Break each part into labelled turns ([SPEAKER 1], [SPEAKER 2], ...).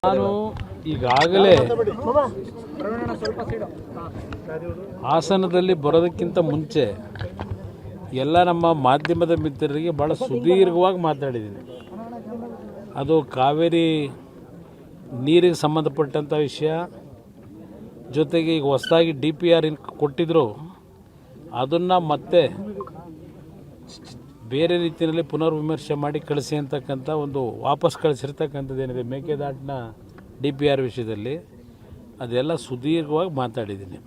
[SPEAKER 1] ನಾನು ಈಗಾಗಲೇ ಹಾಸನದಲ್ಲಿ ಬರೋದಕ್ಕಿಂತ ಮುಂಚೆ ಎಲ್ಲ ನಮ್ಮ ಮಾಧ್ಯಮದ ಮಿತ್ರರಿಗೆ ಭಾಳ ಸುದೀರ್ಘವಾಗಿ ಮಾತಾಡಿದ್ದೀನಿ. ಅದು ಕಾವೇರಿ ನೀರಿಗೆ ಸಂಬಂಧಪಟ್ಟಂಥ ವಿಷಯ, ಜೊತೆಗೆ ಈಗ ಹೊಸದಾಗಿ DPR ಕೊಟ್ಟಿದ್ದರು, ಅದನ್ನು ಮತ್ತೆ ಬೇರೆ ರೀತಿಯಲ್ಲಿ ಪುನರ್ವಿಮರ್ಶೆ ಮಾಡಿ ಕಳಿಸಿ ಅಂತಕ್ಕಂಥ ಒಂದು ವಾಪಸ್ ಕಳಿಸಿರ್ತಕ್ಕಂಥದ್ದೇನಿದೆ ಮೇಕೆದಾಟಿನ DPR ವಿಷಯದಲ್ಲಿ, ಅದೆಲ್ಲ ಸುದೀರ್ಘವಾಗಿ ಮಾತಾಡಿದ್ದೀನಿ.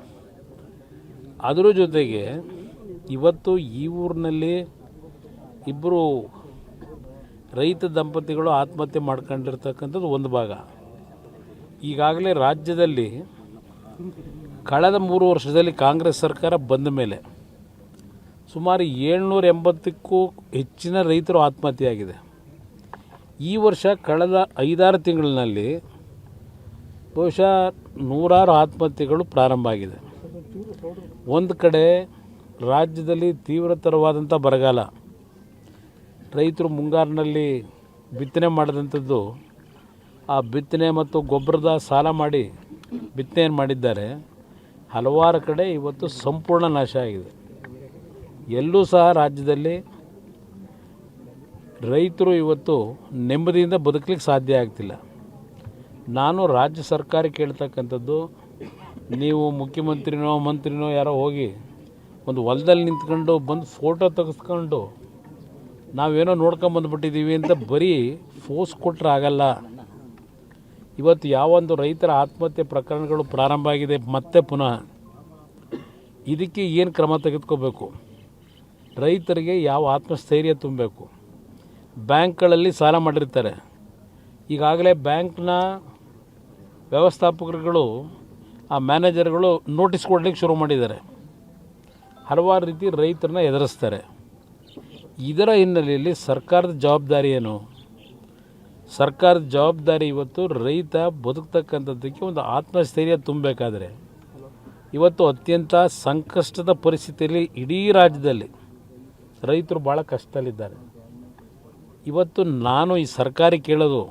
[SPEAKER 1] ಅದರ ಜೊತೆಗೆ ಇವತ್ತು ಈ ಊರಿನಲ್ಲಿ ಇಬ್ಬರು ರೈತ ದಂಪತಿಗಳು ಆತ್ಮಹತ್ಯೆ ಮಾಡ್ಕೊಂಡಿರ್ತಕ್ಕಂಥದ್ದು ಒಂದು ಭಾಗ. ಈಗಾಗಲೇ ರಾಜ್ಯದಲ್ಲಿ ಕಳೆದ 3 ವರ್ಷದಲ್ಲಿ ಕಾಂಗ್ರೆಸ್ ಸರ್ಕಾರ ಬಂದ ಮೇಲೆ ಸುಮಾರು 780ಕ್ಕೂ ಹೆಚ್ಚಿನ ರೈತರು ಆತ್ಮಹತ್ಯೆಯಾಗಿದೆ. ಈ ವರ್ಷ ಕಳೆದ 5-6 ತಿಂಗಳಿನಲ್ಲಿ ಬಹುಶಃ ನೂರಾರು ಆತ್ಮಹತ್ಯೆಗಳು ಪ್ರಾರಂಭ ಆಗಿದೆ. ಒಂದು ಕಡೆ ರಾಜ್ಯದಲ್ಲಿ ತೀವ್ರತರವಾದಂಥ ಬರಗಾಲ, ರೈತರು ಮುಂಗಾರಿನಲ್ಲಿ ಬಿತ್ತನೆ ಮಾಡಿದಂಥದ್ದು, ಆ ಬಿತ್ತನೆ ಮತ್ತು ಗೊಬ್ಬರದ ಸಾಲ ಮಾಡಿ ಬಿತ್ತನೆಯನ್ನು ಮಾಡಿದ್ದಾರೆ. ಹಲವಾರು ಕಡೆ ಇವತ್ತು ಸಂಪೂರ್ಣ ನಾಶ ಆಗಿದೆ. ಎಲ್ಲೂ ಸಹ ರಾಜ್ಯದಲ್ಲಿ ರೈತರು ಇವತ್ತು ನೆಮ್ಮದಿಯಿಂದ ಬದುಕಲಿಕ್ಕೆ ಸಾಧ್ಯ ಆಗ್ತಿಲ್ಲ. ನಾನು ರಾಜ್ಯ ಸರ್ಕಾರ ಕೇಳ್ತಕ್ಕಂಥದ್ದು, ನೀವು ಮುಖ್ಯಮಂತ್ರಿನೋ ಮಂತ್ರಿನೋ ಯಾರೋ ಹೋಗಿ ಒಂದು ಹೊಲದಲ್ಲಿ ನಿಂತ್ಕೊಂಡು ಬಂದು ಫೋಟೋ ತೆಗೆಸ್ಕೊಂಡು ನಾವೇನೋ ನೋಡ್ಕೊಂಬಂದುಬಿಟ್ಟಿದ್ದೀವಿ ಅಂತ ಬರೀ ಫೋರ್ಸ್ ಕೊಟ್ಟರೆ ಆಗಲ್ಲ. ಇವತ್ತು ಯಾವೊಂದು ರೈತರ ಆತ್ಮಹತ್ಯೆ ಪ್ರಕರಣಗಳು ಪ್ರಾರಂಭ ಆಗಿದೆ ಮತ್ತೆ ಪುನಃ, ಇದಕ್ಕೆ ಏನು ಕ್ರಮ ತೆಗೆದುಕೋಬೇಕು, ರೈತರಿಗೆ ಯಾವ ಆತ್ಮಸ್ಥೈರ್ಯ ತುಂಬಬೇಕು. ಬ್ಯಾಂಕ್ಗಳಲ್ಲಿ ಸಾಲ ಮಾಡಿರ್ತಾರೆ, ಈಗಾಗಲೇ ಬ್ಯಾಂಕ್ನ ವ್ಯವಸ್ಥಾಪಕರುಗಳು, ಆ ಮ್ಯಾನೇಜರ್ಗಳು ನೋಟಿಸ್ ಕೊಡಲಿಕ್ಕೆ ಶುರು ಮಾಡಿದ್ದಾರೆ. ಹಲವಾರು ರೀತಿ ರೈತರನ್ನ ಎದುರಿಸ್ತಾರೆ. ಇದರ ಹಿನ್ನೆಲೆಯಲ್ಲಿ ಸರ್ಕಾರದ ಜವಾಬ್ದಾರಿ ಏನು? ಸರ್ಕಾರದ ಜವಾಬ್ದಾರಿ ಇವತ್ತು ರೈತ ಬದುಕ್ತಕ್ಕಂಥದ್ದಕ್ಕೆ ಒಂದು ಆತ್ಮಸ್ಥೈರ್ಯ ತುಂಬಬೇಕಾದ್ರೆ, ಇವತ್ತು ಅತ್ಯಂತ ಸಂಕಷ್ಟದ ಪರಿಸ್ಥಿತಿಯಲ್ಲಿ ಇಡೀ ರಾಜ್ಯದಲ್ಲಿ ರೈತರು ಭಾಳ ಕಷ್ಟದಲ್ಲಿದ್ದಾರೆ. ಇವತ್ತು ನಾನು ಈ ಸರ್ಕಾರ ಕೇಳೋದು,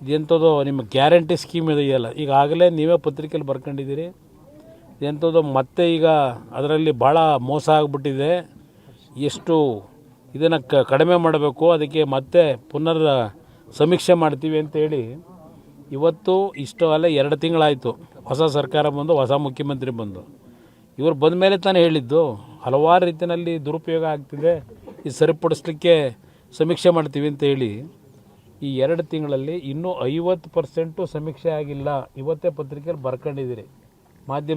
[SPEAKER 1] ಇದೆಂಥದ್ದು ನಿಮ್ಮ ಗ್ಯಾರಂಟಿ ಸ್ಕೀಮ್ ಇದೆಯಲ್ಲ, ಈಗಾಗಲೇ ನೀವೇ ಪತ್ರಿಕೆಯಲ್ಲಿ ಬರ್ಕೊಂಡಿದ್ದೀರಿ, ಇದೆಂಥದ್ದು ಮತ್ತೆ ಈಗ ಅದರಲ್ಲಿ ಭಾಳ ಮೋಸ ಆಗಿಬಿಟ್ಟಿದೆ, ಎಷ್ಟು ಇದನ್ನು ಕಡಿಮೆ ಮಾಡಬೇಕು, ಅದಕ್ಕೆ ಮತ್ತೆ ಪುನರ್ ಸಮೀಕ್ಷೆ ಮಾಡ್ತೀವಿ ಅಂತೇಳಿ ಇವತ್ತು ಇಷ್ಟು ಅಲ್ಲ 2 ತಿಂಗಳಾಯಿತು ಹೊಸ ಸರ್ಕಾರ ಬಂದು, ಹೊಸ ಮುಖ್ಯಮಂತ್ರಿ ಬಂದು. ಇವರು ಬಂದ ಮೇಲೆ ತಾನೇ ಹೇಳಿದ್ದು ಹಲವಾರು ರೀತಿಯಲ್ಲಿ ದುರುಪಯೋಗ ಆಗ್ತಿದೆ, ಇದು ಸರಿಪಡಿಸ್ಲಿಕ್ಕೆ ಸಮೀಕ್ಷೆ ಮಾಡ್ತೀವಿ ಅಂತ ಹೇಳಿ. ಈ 2 ತಿಂಗಳಲ್ಲಿ ಇನ್ನೂ 50% ಸಮೀಕ್ಷೆ ಆಗಿಲ್ಲ. ಇವತ್ತೇ ಪತ್ರಿಕೆಯಲ್ಲಿ ಬರ್ಕೊಂಡಿದ್ದೀರಿ ಮಾಧ್ಯಮ